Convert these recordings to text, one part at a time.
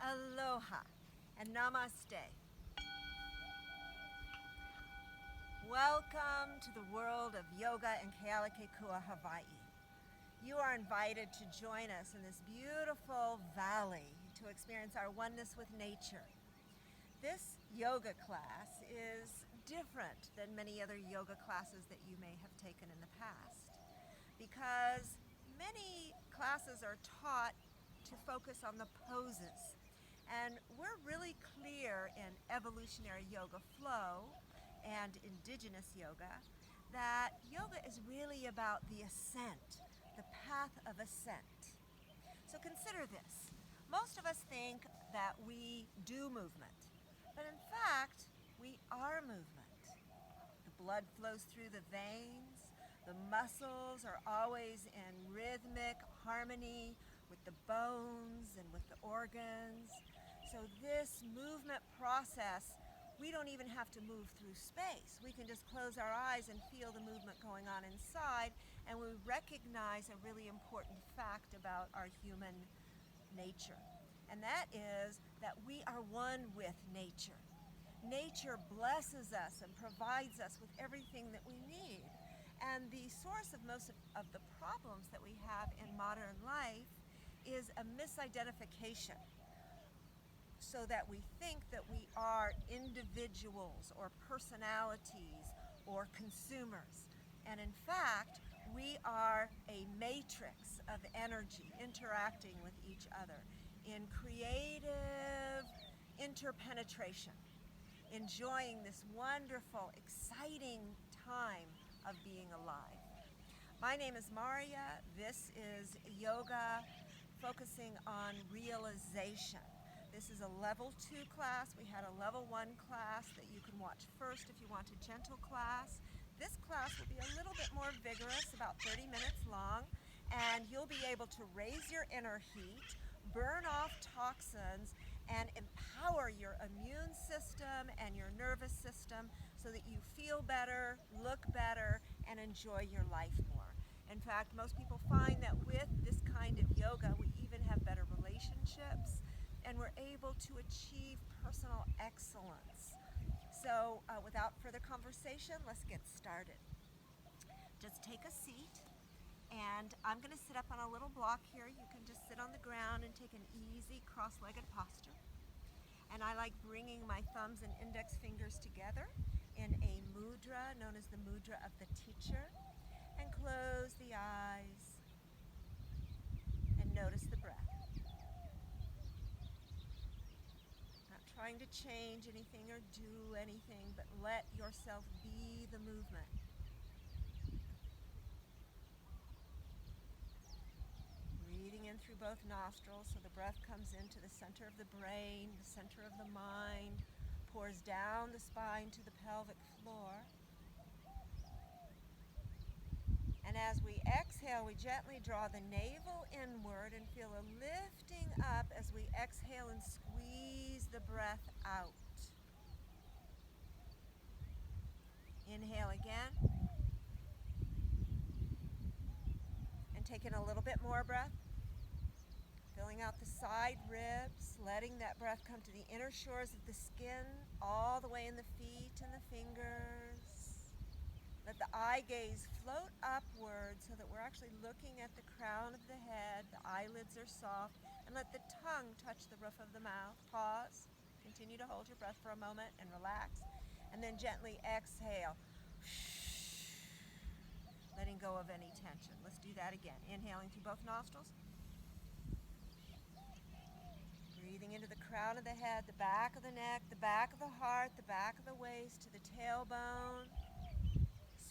Aloha and namaste. Welcome to the world of yoga in Kealakekua, Hawaii. You are invited to join us in this beautiful valley to experience our oneness with nature. This yoga class is different than many other yoga classes that you may have taken in the past because many classes are taught to focus on the poses. And we're really clear in evolutionary yoga flow and indigenous yoga that yoga is really about the ascent, the path of ascent. So consider this. Most of us think that we do movement, but in fact, we are movement. The blood flows through the veins. The muscles are always in rhythmic harmony with the bones and with the organs. So this movement process, we don't even have to move through space. We can just close our eyes and feel the movement going on inside, and we recognize a really important fact about our human nature. And that is that we are one with nature. Nature blesses us and provides us with everything that we need. And the source of most of the problems that we have in modern life is a misidentification, so that we think that we are individuals or personalities or consumers. And in fact, we are a matrix of energy interacting with each other in creative interpenetration, enjoying this wonderful, exciting time of being alive. My name is Marya. This is yoga focusing on realization. This is a level 2 class. We had a level 1 class that you can watch first if you want a gentle class. This class will be a little bit more vigorous, about 30 minutes long, and you'll be able to raise your inner heat, burn off toxins, and empower your immune system and your nervous system so that you feel better, look better, and enjoy your life more. In fact, most people find that with this kind of yoga, we even have better relationships, and we're able to achieve personal excellence. So without further conversation, let's get started. Just take a seat, and I'm going to sit up on a little block here. You can just sit on the ground and take an easy cross-legged posture. And I like bringing my thumbs and index fingers together in a mudra known as the mudra of the teacher. And close the eyes and notice the breath. Not trying to change anything or do anything, but let yourself be the movement. Breathing in through both nostrils so the breath comes into the center of the brain, the center of the mind, pours down the spine to the pelvic floor. And as we exhale, we gently draw the navel inward and feel a lifting up as we exhale and squeeze the breath out. Inhale again. And take in a little bit more breath. Filling out the side ribs, letting that breath come to the inner shores of the skin, all the way in the feet and the fingers. Let the eye gaze float upward so that we're actually looking at the crown of the head. The eyelids are soft. And let the tongue touch the roof of the mouth. Pause. Continue to hold your breath for a moment and relax. And then gently exhale. Letting go of any tension. Let's do that again. Inhaling through both nostrils. Breathing into the crown of the head, the back of the neck, the back of the heart, the back of the waist to the tailbone.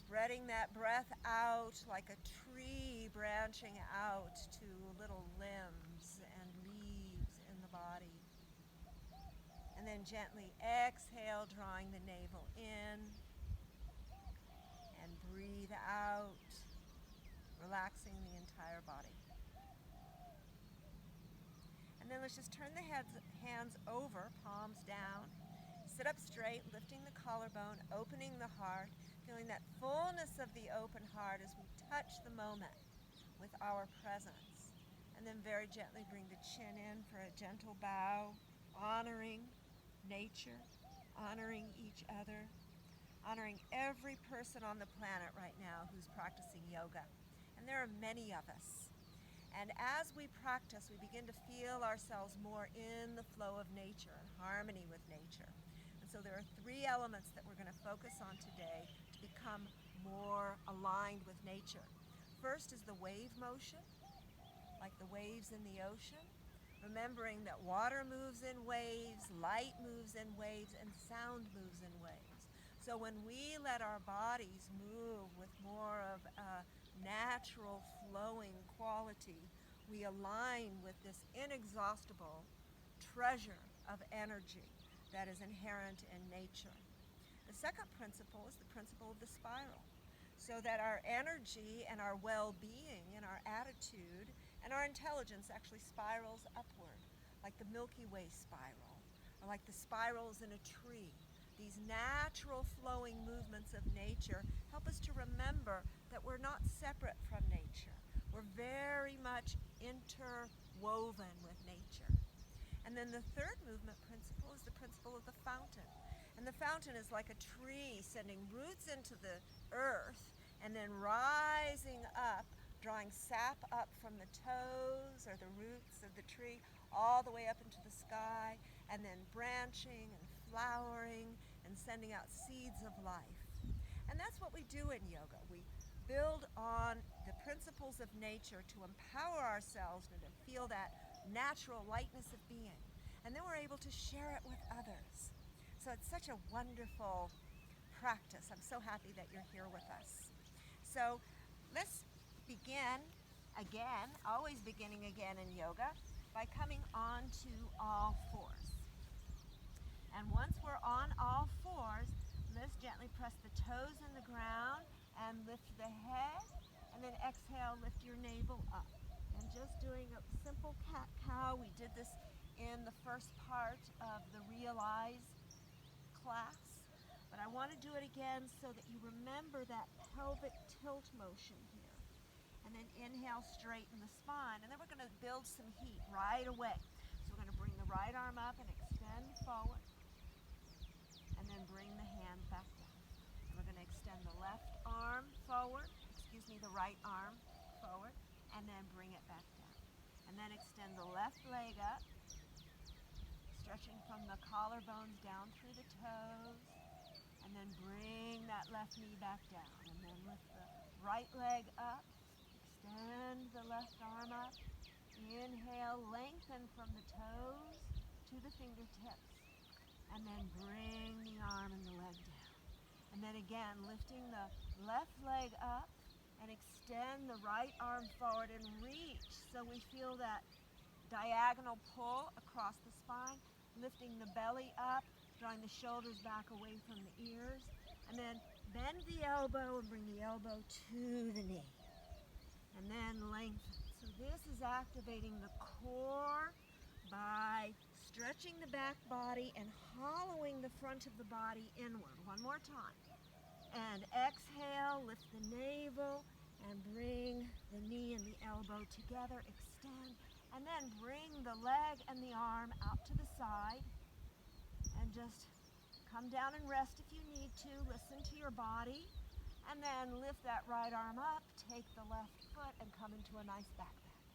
Spreading that breath out like a tree branching out to little limbs and leaves in the body. And then gently exhale, drawing the navel in. And breathe out, relaxing the entire body. And then let's just turn the hands over, palms down. Sit up straight, lifting the collarbone, opening the heart, feeling that fullness of the open heart as we touch the moment with our presence. And then very gently bring the chin in for a gentle bow, honoring nature, honoring each other, honoring every person on the planet right now who's practicing yoga. And there are many of us. And as we practice, we begin to feel ourselves more in the flow of nature, in harmony with nature. And so there are 3 elements that we're going to focus on today to become more aligned with nature. First is the wave motion, like the waves in the ocean, remembering that water moves in waves, light moves in waves, and sound moves in waves. So when we let our bodies move with more of a natural flowing quality, we align with this inexhaustible treasure of energy that is inherent in nature. The second principle is the principle of the spiral, so that our energy and our well-being and our attitude and our intelligence actually spirals upward, like the Milky Way spiral, or like the spirals in a tree. These natural flowing movements of nature help us to remember that we're not separate from nature. We're very much interwoven with nature. And then the third movement principle is the principle of the fountain. And the fountain is like a tree sending roots into the earth and then rising up, drawing sap up from the toes or the roots of the tree all the way up into the sky, and then branching and flowering and sending out seeds of life. And that's what we do in yoga. We build on the principles of nature to empower ourselves and to feel that natural lightness of being. And then we're able to share it with others. So it's such a wonderful practice. I'm so happy that you're here with us. So let's begin again, always beginning again in yoga, by coming onto all fours. And once we're on all fours, let's gently press the toes in the ground and lift the head, and then exhale, lift your navel up. And just doing a simple cat-cow. We did this in the first part of the Realize class, but I want to do it again so that you remember that pelvic tilt motion here. And then inhale, straighten the spine, and then we're going to build some heat right away. So we're going to bring the right arm up and extend forward, and then bring the hand back down. And we're going to extend the left arm forward, the right arm forward, and then bring it back down. And then extend the left leg up, stretching from the collarbones down through the toes, and then bring that left knee back down. And then lift the right leg up, extend the left arm up, inhale, lengthen from the toes to the fingertips, and then bring the arm and the leg down. And then again, lifting the left leg up and extend the right arm forward and reach so we feel that diagonal pull across the spine, lifting the belly up, drawing the shoulders back away from the ears, and then bend the elbow and bring the elbow to the knee, and then lengthen. So this is activating the core by stretching the back body and hollowing the front of the body inward. One more time. And exhale, lift the navel, and bring the knee and the elbow together, extend, and then bring the leg and the arm out to the side, and just come down and rest if you need to. Listen to your body, and then lift that right arm up, take the left foot, and come into a nice back bend.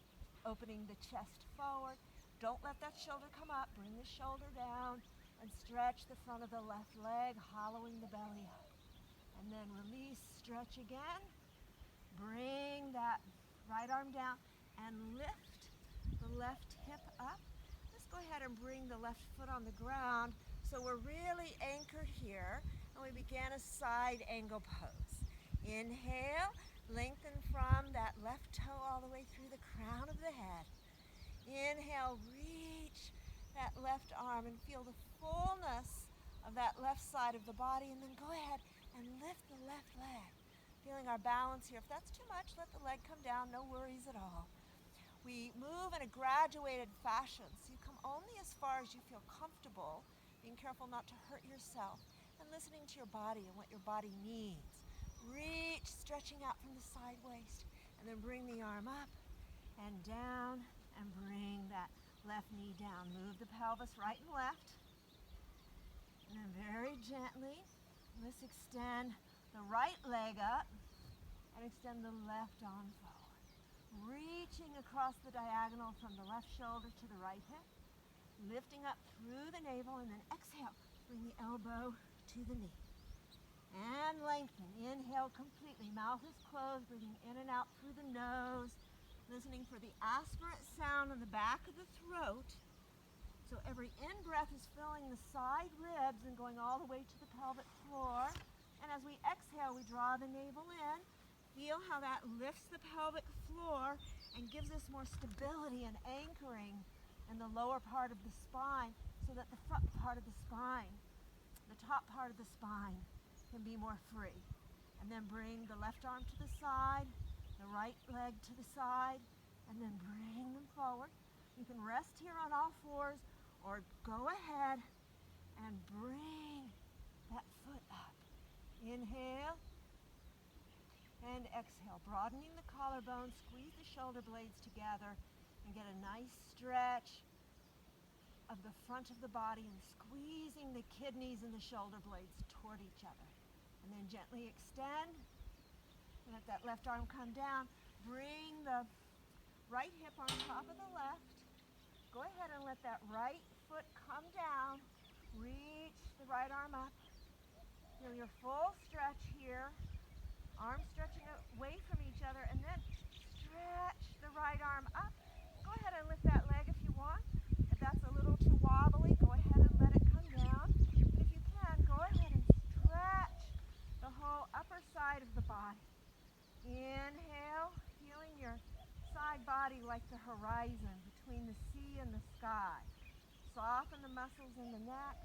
Opening the chest forward. Don't let that shoulder come up. Bring the shoulder down, and stretch the front of the left leg, hollowing the belly up. And then release, stretch again. Bring that right arm down and lift the left hip up. Let's go ahead and bring the left foot on the ground so we're really anchored here. And we begin a side angle pose. Inhale, lengthen from that left toe all the way through the crown of the head. Inhale, reach that left arm and feel the fullness of that left side of the body, and then go ahead and lift the left leg. Feeling our balance here. If that's too much, let the leg come down, no worries at all. We move in a graduated fashion, so you come only as far as you feel comfortable, being careful not to hurt yourself, and listening to your body and what your body needs. Reach, stretching out from the side waist, and then bring the arm up and down and bring that left knee down. Move the pelvis right and left. And then very gently, let's extend the right leg up and extend the left arm forward. Reaching across the diagonal from the left shoulder to the right hip. Lifting up through the navel, and then exhale. Bring the elbow to the knee. And lengthen. Inhale completely. Mouth is closed. Breathing in and out through the nose. Listening for the aspirate sound on the back of the throat. So every in-breath is filling the side ribs and going all the way to the pelvic floor. And as we exhale, we draw the navel in. Feel how that lifts the pelvic floor and gives us more stability and anchoring in the lower part of the spine, so that the front part of the spine, the top part of the spine, can be more free. And then bring the left arm to the side, the right leg to the side, and then bring them forward. You can rest here on all fours, or go ahead and bring that foot up. Inhale and exhale, broadening the collarbone, squeeze the shoulder blades together, and get a nice stretch of the front of the body and squeezing the kidneys and the shoulder blades toward each other. And then gently extend. Let that left arm come down. Bring the right hip on top of the left. Go ahead and let that right foot come down. Reach the right arm up. Feel your full stretch here. Arms stretching away from each other, and then stretch the right arm up. Go ahead and lift that leg if you want. If that's a little too wobbly, go ahead and let it come down. But if you can, go ahead and stretch the whole upper side of the body. Inhale, feeling your side body like the horizon between the sea and the sky. Soften the muscles in the neck.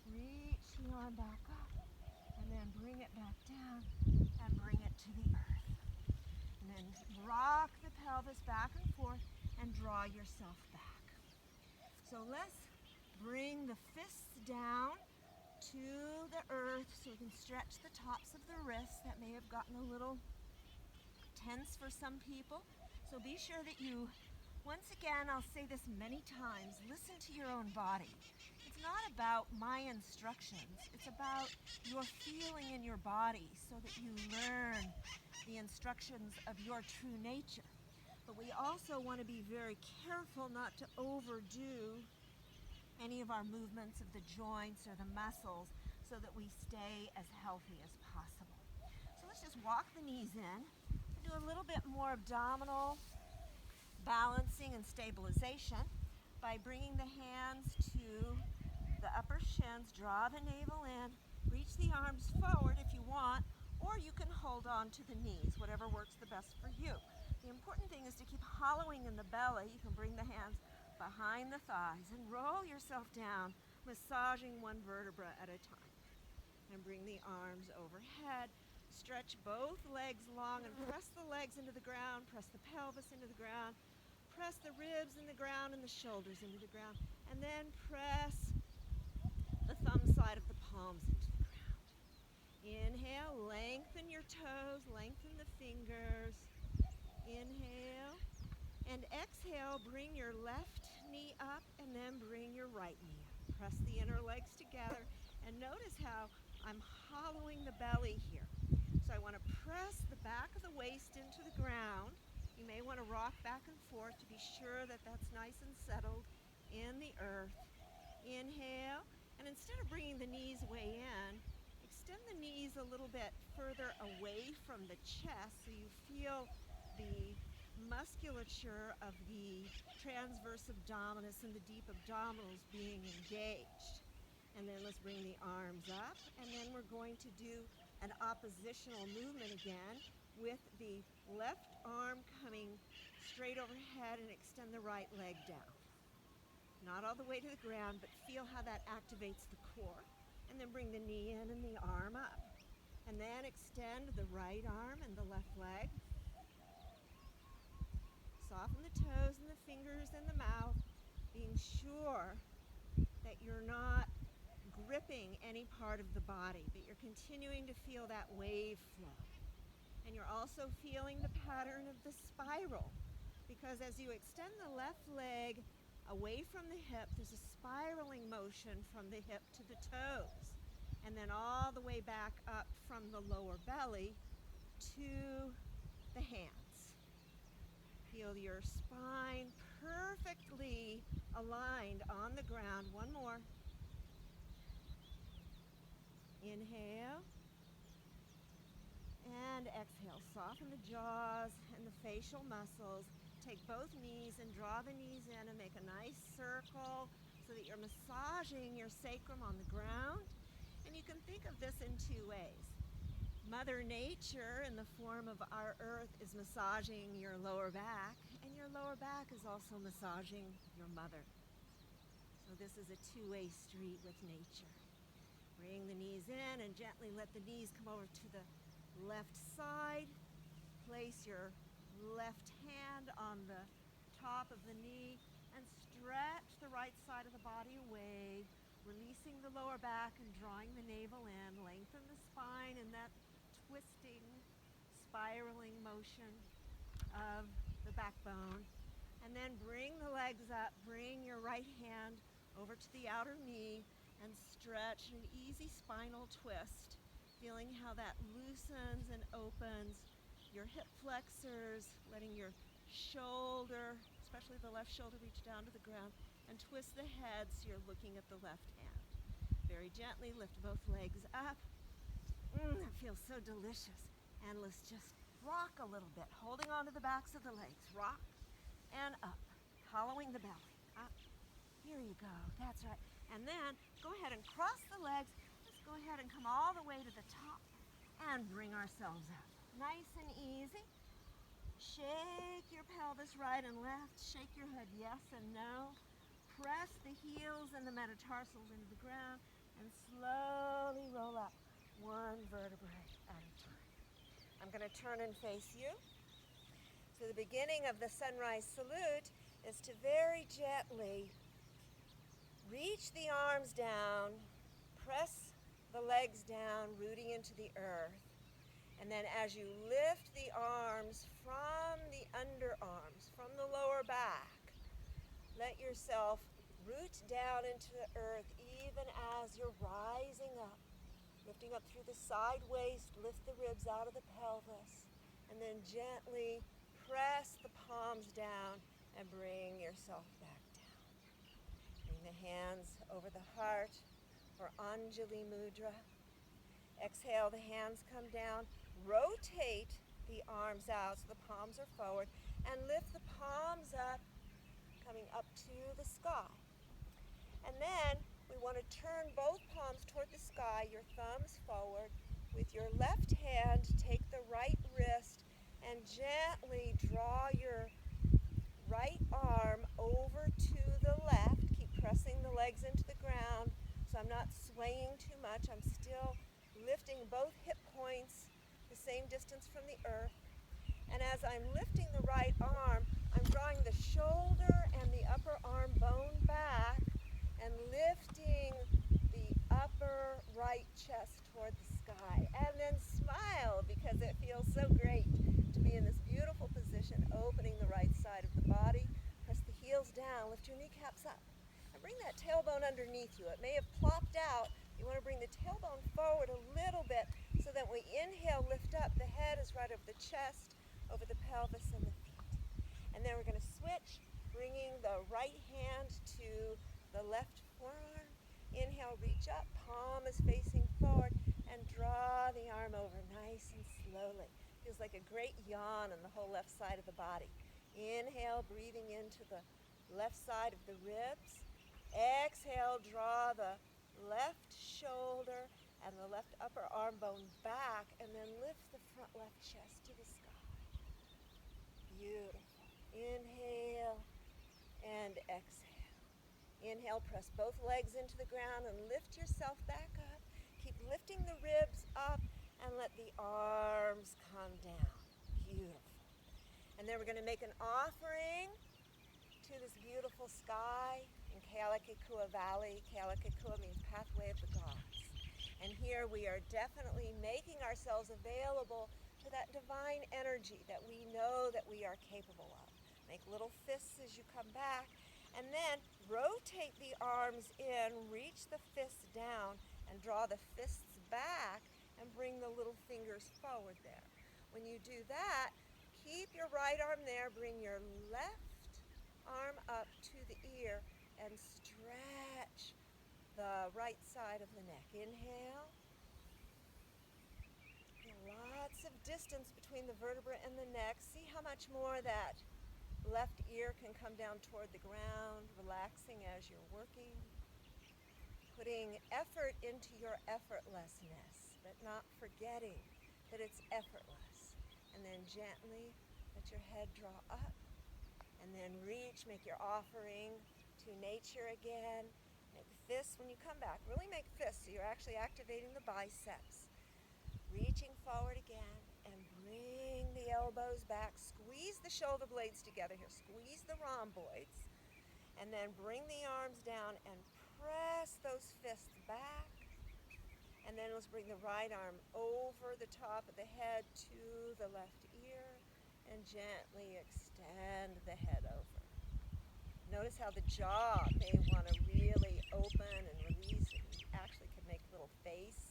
Reach the arm back up, and then bring it back down and bring it to the earth. And then rock the pelvis back and forth and draw yourself back. So let's bring the fists down to the earth so we can stretch the tops of the wrists. That may have gotten a little tense for some people. So be sure that you, once again, I'll say this many times, listen to your own body. It's not about my instructions. It's about your feeling in your body so that you learn the instructions of your true nature. But we also want to be very careful not to overdo any of our movements of the joints or the muscles so that we stay as healthy as possible. So let's just walk the knees in and do a little bit more abdominal balancing and stabilization by bringing the hands to the upper shins, draw the navel in, reach the arms forward if you want, or you can hold on to the knees, whatever works the best for you. The important thing is to keep hollowing in the belly. You can bring the hands behind the thighs and roll yourself down, massaging one vertebra at a time. And bring the arms overhead. Stretch both legs long and press the legs into the ground, press the pelvis into the ground, press the ribs in the ground and the shoulders into the ground, and then press the thumb side of the palms into the ground. Inhale, lengthen your toes, lengthen the fingers. Inhale, and exhale, bring your left knee up and then bring your right knee up. Press the inner legs together and notice how I'm hollowing the belly here. So I want to press the back of the waist into the ground. You may want to rock back and forth to be sure that that's nice and settled in the earth. Inhale, and instead of bringing the knees way in, extend the knees a little bit further away from the chest so you feel the musculature of the transverse abdominis and the deep abdominals being engaged. And then let's bring the arms up, and then we're going to do an oppositional movement again with the left arm coming straight overhead and extend the right leg down. Not all the way to the ground, but feel how that activates the core. And then bring the knee in and the arm up. And then extend the right arm and the left leg. Soften the toes and the fingers and the mouth, being sure that you're not gripping any part of the body, but you're continuing to feel that wave flow. And you're also feeling the pattern of the spiral, because as you extend the left leg away from the hip, there's a spiraling motion from the hip to the toes, and then all the way back up from the lower belly to the hands. Feel your spine perfectly aligned on the ground. One more. Inhale and exhale. Soften the jaws and the facial muscles. Take both knees and draw the knees in and make a nice circle so that you're massaging your sacrum on the ground. And you can think of this in two ways. Mother Nature, in the form of our earth, is massaging your lower back, and your lower back is also massaging your mother. So this is a two-way street with nature. Bring the knees in and gently let the knees come over to the left side. Place your left hand on the top of the knee and stretch the right side of the body away, releasing the lower back and drawing the navel in. Lengthen the spine in that twisting, spiraling motion of the backbone. And then bring the legs up. Bring your right hand over to the outer knee and stretch an easy spinal twist, feeling how that loosens and opens your hip flexors, letting your shoulder, especially the left shoulder, reach down to the ground, and twist the head so you're looking at the left hand. Very gently lift both legs up. That feels so delicious. And let's just rock a little bit, holding onto the backs of the legs. Rock and up, hollowing the belly. Up. Here you go. That's right. And then go ahead and cross the legs. Let's go ahead and come all the way to the top and bring ourselves up. Nice and easy. Shake your pelvis right and left. Shake your head yes and no. Press the heels and the metatarsals into the ground and slowly roll up one vertebrae at a time. I'm going to turn and face you. So the beginning of the sunrise salute is to very gently reach the arms down, press the legs down, rooting into the earth. And then as you lift the arms from the underarms, from the lower back, let yourself root down into the earth even as you're rising up. Lifting up through the side waist, lift the ribs out of the pelvis, and then gently press the palms down and bring yourself back down. Bring the hands over the heart for Anjali Mudra. Exhale, the hands come down. Rotate the arms out so the palms are forward, and lift the palms up, coming up to the sky. And then we want to turn both palms toward the sky, your thumbs forward. With your left hand, take the right wrist and gently draw your right arm over to the left. Keep pressing the legs into the ground so I'm not swaying too much. I'm still lifting both hip points the same distance from the earth. And as I'm lifting the right arm, I'm drawing the shoulder and the upper arm bone back and lifting the upper right chest toward the sky. And then smile because it feels so great to be in this beautiful position, opening the right side of the body. Press the heels down, lift your kneecaps up. And bring that tailbone underneath you. It may have plopped out. You want to bring the tailbone forward a little bit so that when we inhale, lift up, the head is right over the chest, over the pelvis and the feet. And then we're going to switch, bringing the right hand to the left forearm. Inhale, reach up, palm is facing forward, and draw the arm over nice and slowly. Feels like a great yawn on the whole left side of the body. Inhale, breathing into the left side of the ribs. Exhale, draw the left shoulder and the left upper arm bone back, and then lift the front left chest to the sky. Beautiful. Inhale and exhale. Inhale, press both legs into the ground and lift yourself back up. Keep lifting the ribs up and let the arms come down. Beautiful. And then we're going to make an offering to this beautiful sky in Kealakekua Valley. Kealakekua means pathway of the gods. And here we are definitely making ourselves available to that divine energy that we know that we are capable of. Make little fists as you come back. And then rotate the arms in, reach the fists down, and draw the fists back and bring the little fingers forward there. When you do that, keep your right arm there, bring your left arm up to the ear and stretch the right side of the neck. Inhale. Lots of distance between the vertebra and the neck. See how much more that left ear can come down toward the ground, relaxing as you're working. Putting effort into your effortlessness, but not forgetting that it's effortless. And then gently let your head draw up. And then reach, make your offering to nature again. Make fists when you come back. Really make fists so you're actually activating the biceps. Reaching forward again and bring the elbows back. Squeeze the shoulder blades together here. Squeeze the rhomboids. And then bring the arms down and press those fists back. And then let's bring the right arm over the top of the head to the left ear and gently extend the head over. Notice how the jaw may want to really open and release. And you actually can make little face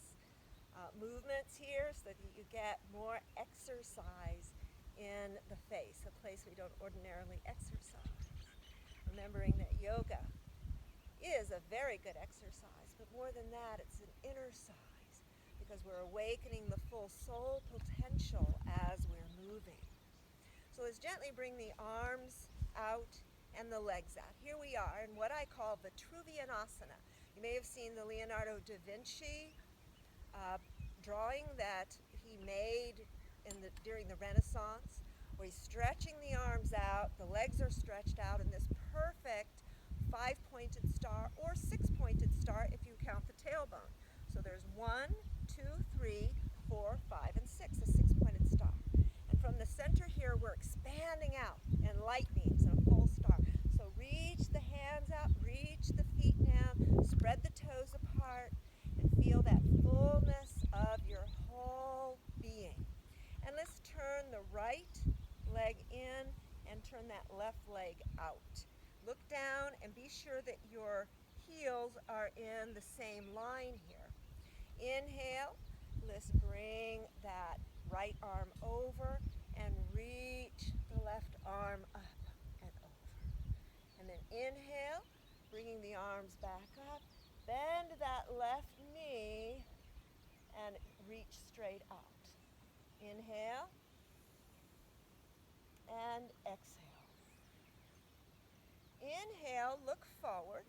movements here so that you get more exercise in the face, a place we don't ordinarily exercise. Remembering that yoga is a very good exercise, but more than that, it's an inner size because we're awakening the full soul potential as we're moving. So let's gently bring the arms out and the legs out. Here we are in what I call Vitruvianasana. You may have seen the Leonardo da Vinci drawing that he made during the Renaissance, where he's stretching the arms out, the legs are stretched out in this perfect 5-pointed star or 6-pointed star if you count the tailbone. So there's 1, 2, 3, 4, 5, and 6, a 6-pointed star. And from the center here, we're expanding out in light beams in a full star. So reach the hands out, reach the feet down, spread the toes apart, and feel that fullness of your whole being. And let's turn the right leg in and turn that left leg out. Look down and be sure that your heels are in the same line here. Inhale, let's bring that right arm over and reach the left arm up and over. And then inhale, bringing the arms back up. Bend that left knee and reach straight out. Inhale and exhale. Inhale, look forward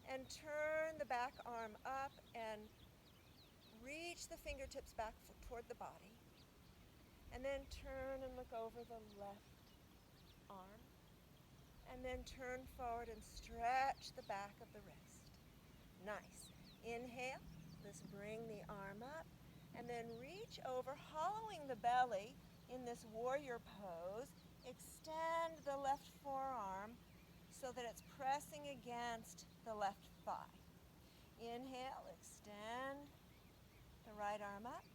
and turn the back arm up and reach the fingertips back toward the body. And then turn and look over the left arm. And then turn forward and stretch the back of the wrist. Nice. Inhale, let's bring the arm up and then reach over, hollowing the belly in this warrior pose. Extend the left forearm so that it's pressing against the left thigh. Inhale, extend the right arm up.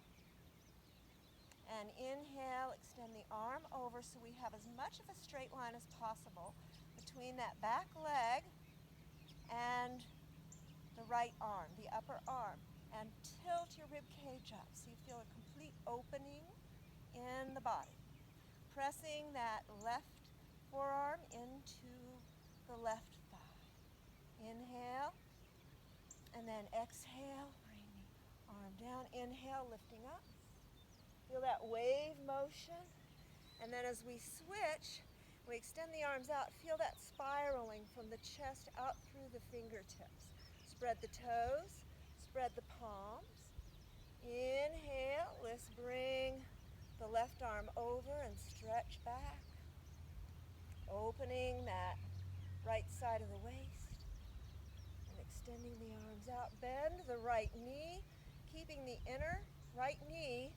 And inhale, extend the arm over so we have as much of a straight line as possible between that back leg and the right arm, the upper arm, and tilt your rib cage up so you feel a complete opening in the body. Pressing that left forearm into the left thigh. Inhale, and then exhale, bring the arm down. Inhale, lifting up. Feel that wave motion. And then as we switch, we extend the arms out. Feel that spiraling from the chest out through the fingertips. Spread the toes, spread the palms. Inhale, let's bring the left arm over and stretch back. Opening that right side of the waist and extending the arms out. Bend the right knee, keeping the inner right knee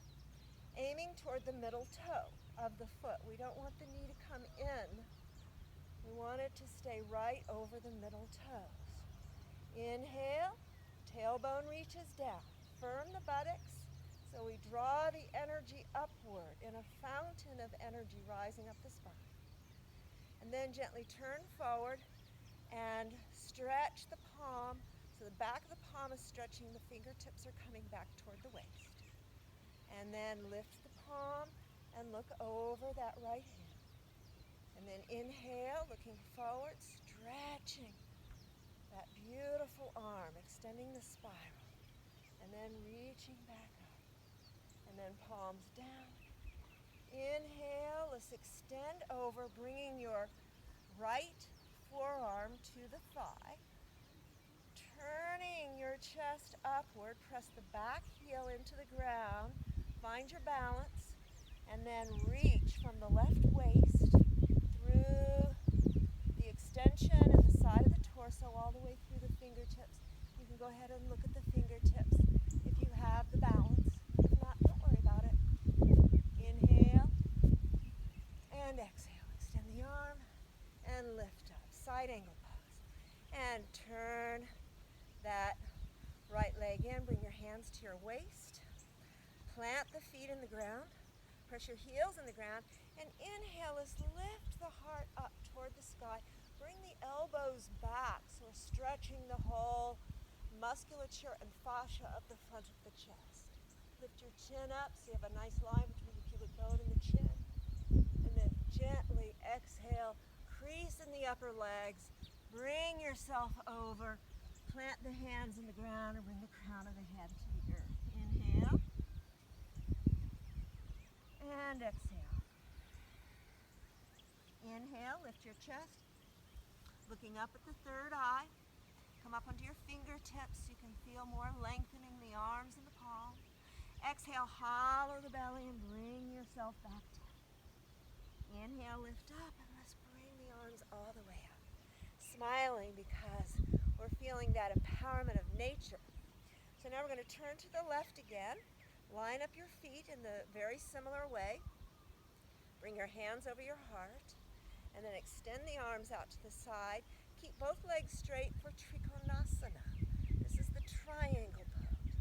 aiming toward the middle toe of the foot. We don't want the knee to come in. We want it to stay right over the middle toes. Inhale, tailbone reaches down. Firm the buttocks so we draw the energy upward in a fountain of energy rising up the spine. And then gently turn forward and stretch the palm. So the back of the palm is stretching, the fingertips are coming back toward the waist. And then lift the palm and look over that right hand. And then inhale, looking forward, stretching that beautiful arm, extending the spiral. And then reaching back up. And then palms down. Inhale, let's extend over, bringing your right forearm to the thigh. Turning your chest upward, press the back heel into the ground, find your balance, and then reach from the left waist through the extension and the side of the torso all the way through the fingertips. You can go ahead and look at the fingertips if you have the balance. If not, don't worry about it. Inhale and exhale. Extend the arm and lift up. Side angle pose. And turn that right leg in. Bring your hands to your waist. Plant the feet in the ground. Press your heels in the ground. And inhale is lift the heart up toward the sky. Bring the elbows back, so we're stretching the whole musculature and fascia of the front of the chest. Lift your chin up so you have a nice line between the pubic bone and the chin. And then gently exhale, crease in the upper legs. Bring yourself over. Plant the hands in the ground and bring the crown of the head to the earth. Inhale. And exhale. Inhale, lift your chest. Looking up at the third eye. Come up onto your fingertips so you can feel more lengthening the arms and the palm. Exhale, hollow the belly and bring yourself back down. Inhale, lift up, and let's bring the arms all the way up. Smiling because we're feeling that empowerment of nature. So now we're going to turn to the left again. Line up your feet in the very similar way. Bring your hands over your heart. And then extend the arms out to the side. Keep both legs straight for Trikonasana. This is the triangle pose.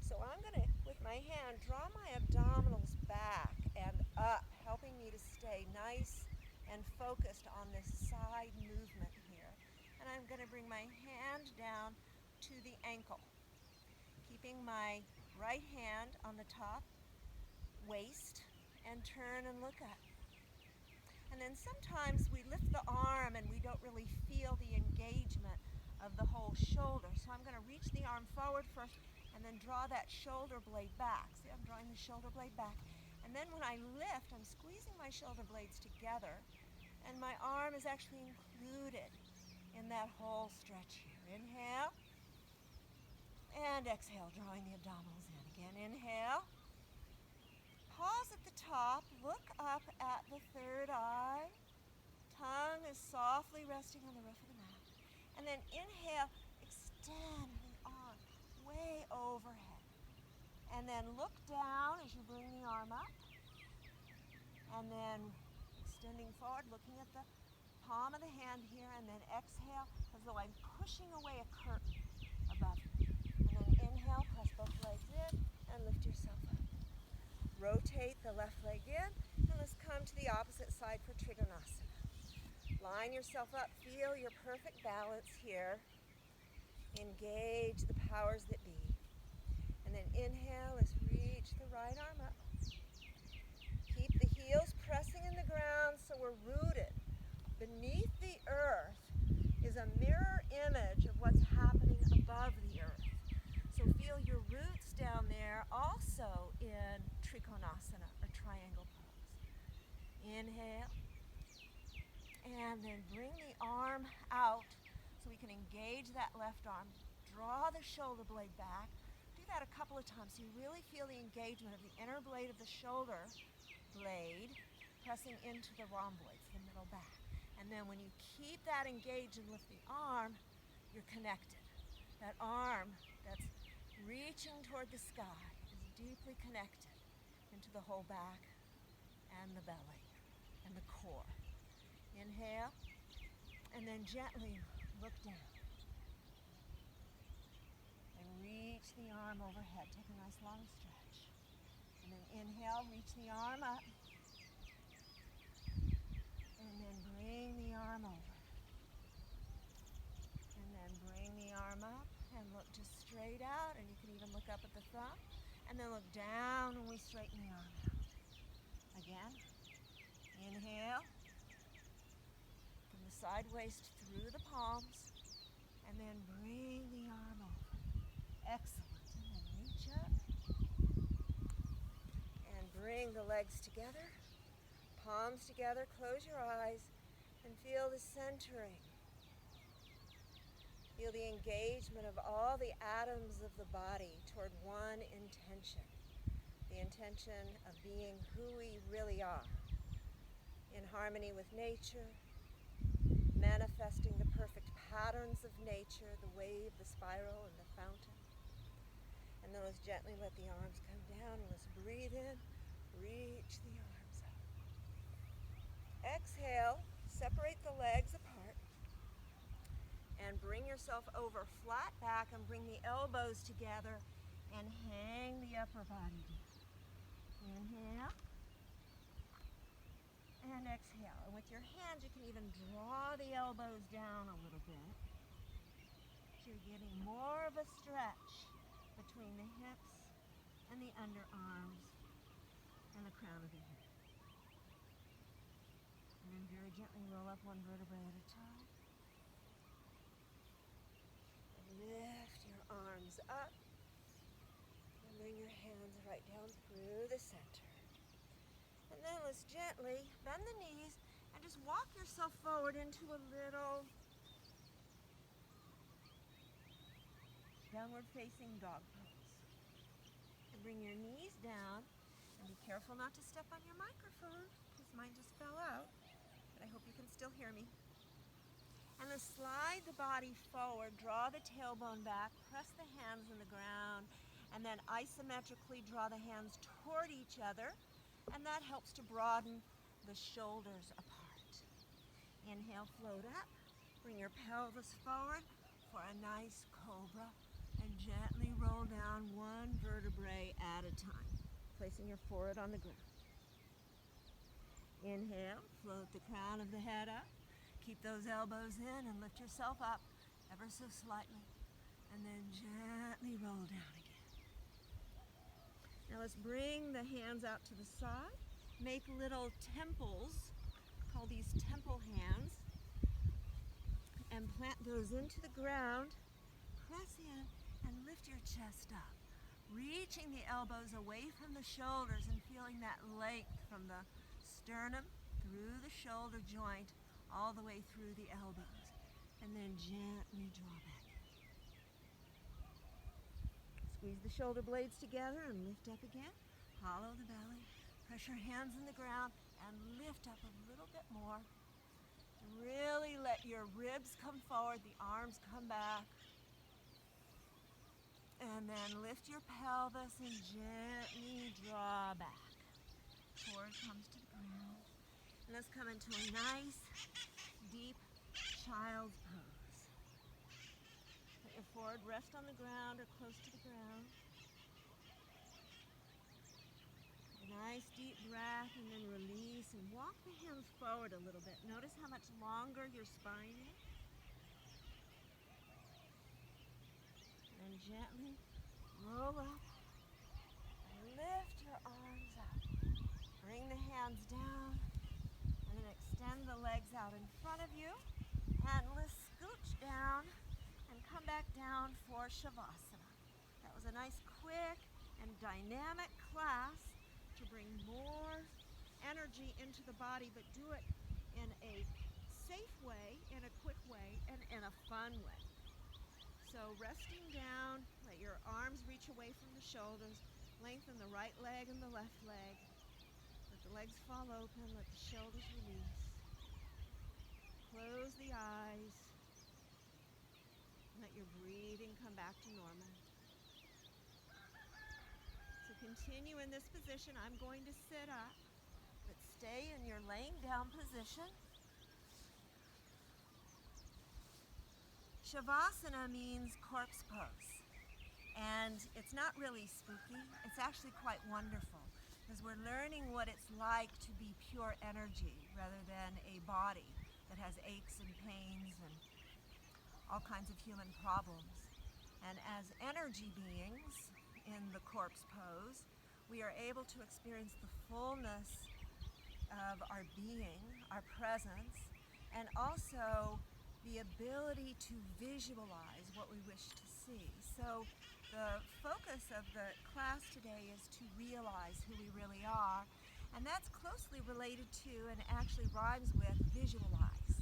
So I'm going to, with my hand, draw my abdominals back and up, helping me to stay nice and focused on this side movement here. And I'm going to bring my hand down to the ankle, keeping my right hand on the top waist, and turn and look up. And then sometimes we lift the arm and we don't really feel the engagement of the whole shoulder. So I'm going to reach the arm forward first and then draw that shoulder blade back. See, I'm drawing the shoulder blade back. And then when I lift, I'm squeezing my shoulder blades together, and my arm is actually included in that whole stretch here. Inhale and exhale, drawing the abdominals in. Again, inhale. Pause at the top, look up at the third eye. Tongue is softly resting on the roof of the mouth. And then inhale, extend the arm way overhead. And then look down as you bring the arm up. And then extending forward, looking at the palm of the hand here, and then exhale as though I'm pushing away a curtain above you. And then inhale, press both legs in, and lift yourself up. Rotate the left leg in, and let's come to the opposite side for Trikonasana. Line yourself up, feel your perfect balance here. Engage the powers that be. And then inhale, let's reach the right arm up. Keep the heels pressing in the ground so we're rooted. Beneath the earth is a mirror image of what's happening above the earth. So feel your roots down there also in Trikonasana, or triangle pose. Inhale. And then bring the arm out so we can engage that left arm. Draw the shoulder blade back. Do that a couple of times so you really feel the engagement of the inner blade of the shoulder blade pressing into the rhomboids, the middle back. And then when you keep that engaged and lift the arm, you're connected. That arm that's reaching toward the sky is deeply connected into the whole back and the belly and the core. Inhale, and then gently look down. And reach the arm overhead. Take a nice long stretch. And then inhale, reach the arm up. And then bring the arm over. And then bring the arm up and look just straight out. And you can even look up at the thumb. And then look down when we straighten the arm out. Again. Inhale. From the side waist through the palms. And then bring the arm over. Excellent. And then reach up. And bring the legs together. Palms together. Close your eyes. And feel the centering. Feel the engagement of all the atoms of the body toward one intention. The intention of being who we really are. In harmony with nature. Manifesting the perfect patterns of nature. The wave, the spiral, and the fountain. And then let's gently let the arms come down. And let's breathe in. Reach the arms up. Exhale. Separate the legs apart. And bring yourself over flat back and bring the elbows together and hang the upper body down. Inhale. And exhale. And with your hands, you can even draw the elbows down a little bit. So you're getting more of a stretch between the hips and the underarms and the crown of the head. And then very gently roll up one vertebrae at a time. Lift your arms up and bring your hands right down through the center. And then let's gently bend the knees and just walk yourself forward into a little downward facing dog pose. And bring your knees down and be careful not to step on your microphone because mine just fell out, but I hope you can still hear me. And then slide the body forward, draw the tailbone back, press the hands in the ground, and then isometrically draw the hands toward each other, and that helps to broaden the shoulders apart. Inhale, float up, bring your pelvis forward for a nice cobra, and gently roll down one vertebrae at a time, placing your forehead on the ground. Inhale, float the crown of the head up. Keep those elbows in and lift yourself up ever so slightly. And then gently roll down again. Now let's bring the hands out to the side. Make little temples, call these temple hands. And plant those into the ground. Press in and lift your chest up. Reaching the elbows away from the shoulders and feeling that length from the sternum through the shoulder joint all the way through the elbows, and then gently draw back in. Squeeze the shoulder blades together and lift up again. Hollow the belly. Press your hands in the ground and lift up a little bit more. Really let your ribs come forward, the arms come back. And then lift your pelvis and gently draw back. Forward comes to the ground. And let's come into a nice, deep child's pose. Let your forehead rest on the ground or close to the ground. A nice deep breath and then release and walk the hands forward a little bit. Notice how much longer your spine is. And gently roll up and lift your arms up. Bring the hands down. And then extend the legs out in front of you. And let's scooch down and come back down for Savasana. That was a nice, quick, and dynamic class to bring more energy into the body, but do it in a safe way, in a quick way, and in a fun way. So resting down, let your arms reach away from the shoulders, lengthen the right leg and the left leg. Let the legs fall open, let the shoulders release. Close the eyes. Let your breathing come back to normal. So continue in this position. I'm going to sit up, but stay in your laying down position. Savasana means corpse pose. And it's not really spooky. It's actually quite wonderful Because we're learning what it's like to be pure energy rather than a body that has aches and pains and all kinds of human problems. And as energy beings in the corpse pose, we are able to experience the fullness of our being, our presence, and also the ability to visualize what we wish to see. So the focus of the class today is to realize who we really are, and that's closely related to and actually rhymes with visualize.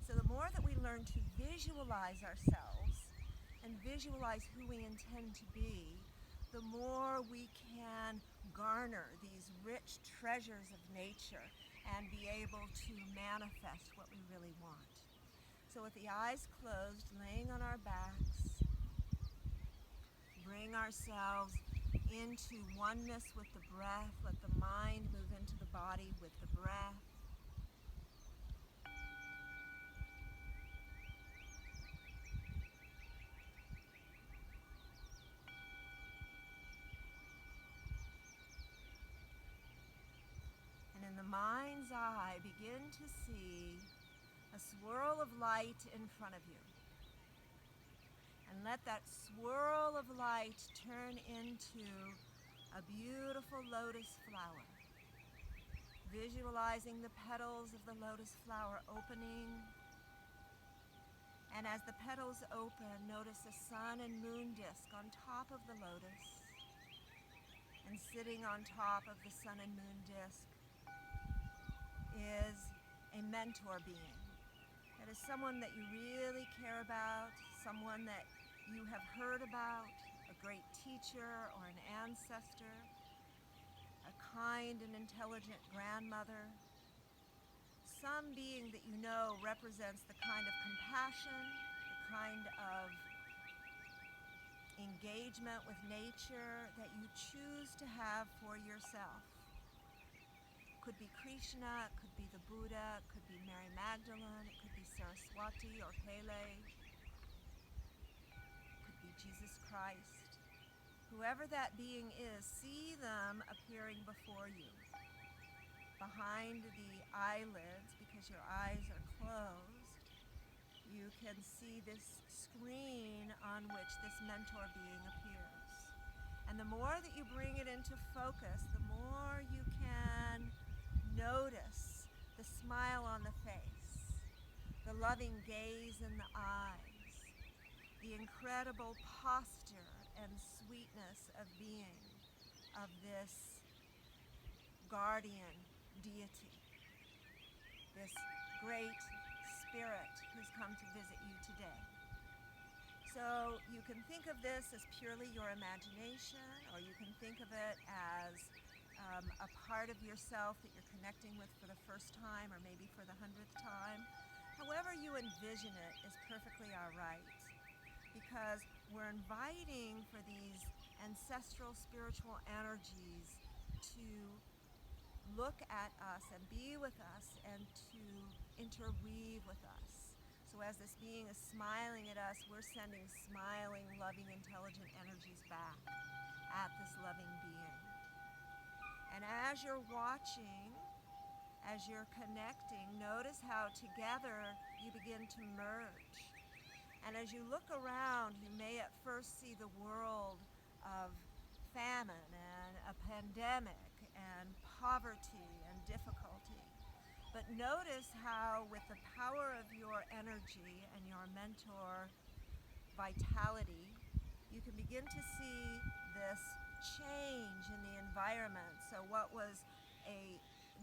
So the more that we learn to visualize ourselves and visualize who we intend to be, the more we can garner these rich treasures of nature and be able to manifest what we really want. So with the eyes closed, laying on our backs, bring ourselves into oneness with the breath. Let the mind move into the body with the breath. And in the mind's eye, begin to see a swirl of light in front of you. And let that swirl of light turn into a beautiful lotus flower. Visualizing the petals of the lotus flower opening. And as the petals open, notice a sun and moon disk on top of the lotus. And sitting on top of the sun and moon disk is a mentor being. That is someone that you really care about, someone that you have heard about, a great teacher or an ancestor, a kind and intelligent grandmother, some being that you know represents the kind of compassion, the kind of engagement with nature that you choose to have for yourself. Could be Krishna, it could be the Buddha, it could be Mary Magdalene, it could be Saraswati or Pele, it could be Jesus Christ. Whoever that being is, see them appearing before you. Behind the eyelids, because your eyes are closed, you can see this screen on which this mentor being appears. And the more that you bring it into focus, the more you can notice the smile on the face, the loving gaze in the eyes, the incredible posture and sweetness of being of this guardian deity, this great spirit who's come to visit you today. So you can think of this as purely your imagination, or you can think of it as a part of yourself that you're connecting with for the first time, or maybe for the 100th time. However you envision it is perfectly all right, because we're inviting for these ancestral spiritual energies to look at us and be with us and to interweave with us. So as this being is smiling at us, we're sending smiling, loving, intelligent energies back at this loving being. And as you're watching, as you're connecting, notice how together you begin to merge. And as you look around, you may at first see the world of famine and a pandemic and poverty and difficulty. But notice how with the power of your energy and your mentor vitality, you can begin to see this change in the environment. So what was a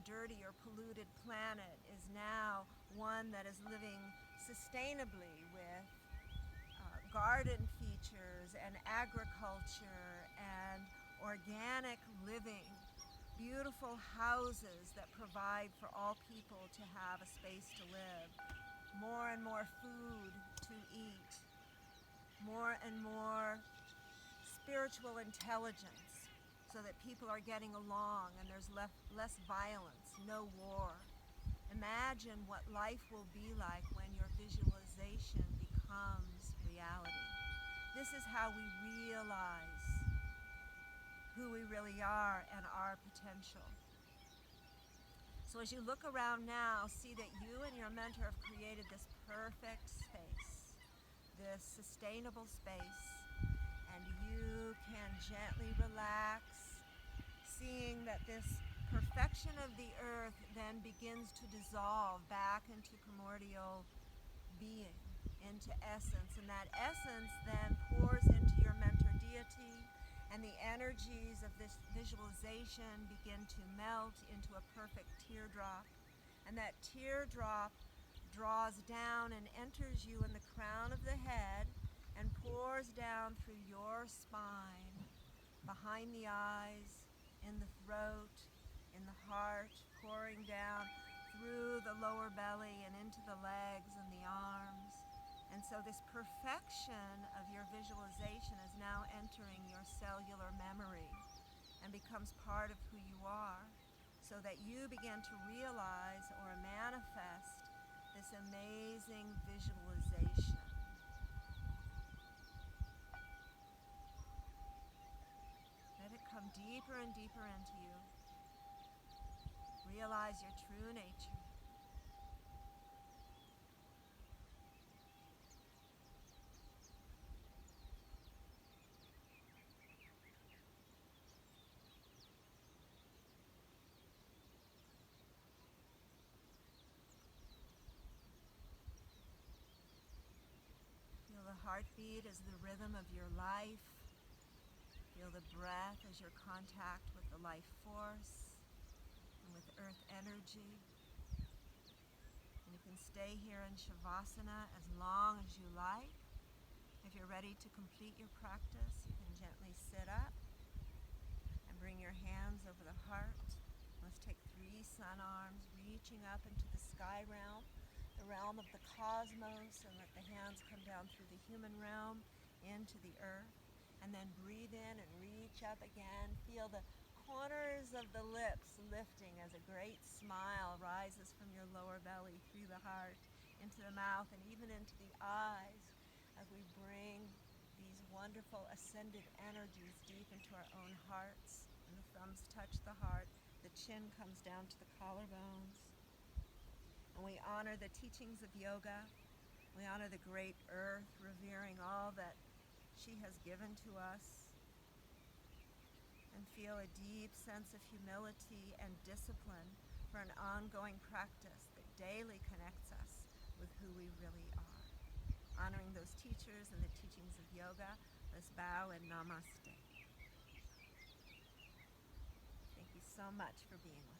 dirty or polluted planet is now one that is living sustainably with garden features and agriculture and organic living, beautiful houses that provide for all people to have a space to live, more and more food to eat, more and more spiritual intelligence so that people are getting along and there's less violence, no war. Imagine what life will be like when your visualization becomes reality. This is how we realize who we really are and our potential. So as you look around now, see that you and your mentor have created this perfect space, this sustainable space, and you can gently relax, seeing that this perfection of the earth then begins to dissolve back into primordial being, into essence, and that essence then pours into your mentor deity, and the energies of this visualization begin to melt into a perfect teardrop, and that teardrop draws down and enters you in the crown of the head and pours down through your spine, behind the eyes, in the throat, in the heart, pouring down through the lower belly and into the legs and the arms. And so this perfection of your visualization is now entering your cellular memory and becomes part of who you are, so that you begin to realize or manifest this amazing visualization. Let it come deeper and deeper into you. Realize your true nature. Feel the heartbeat as the rhythm of your life. Feel the breath as your contact with the life force and with earth energy. And you can stay here in Savasana as long as you like. If you're ready to complete your practice, you can gently sit up and bring your hands over the heart. Let's take 3 sun arms, reaching up into the sky realm, the realm of the cosmos, and let the hands come down through the human realm into the earth. And then breathe in and reach up again. Feel the corners of the lips lifting as a great smile rises from your lower belly through the heart, into the mouth, and even into the eyes, as we bring these wonderful ascended energies deep into our own hearts. And the thumbs touch the heart. The chin comes down to the collarbones. And we honor the teachings of yoga. We honor the great earth, revering all that she has given to us, and feel a deep sense of humility and discipline for an ongoing practice that daily connects us with who we really are. Honoring those teachers and the teachings of yoga, let's bow and namaste. Thank you so much for being with us.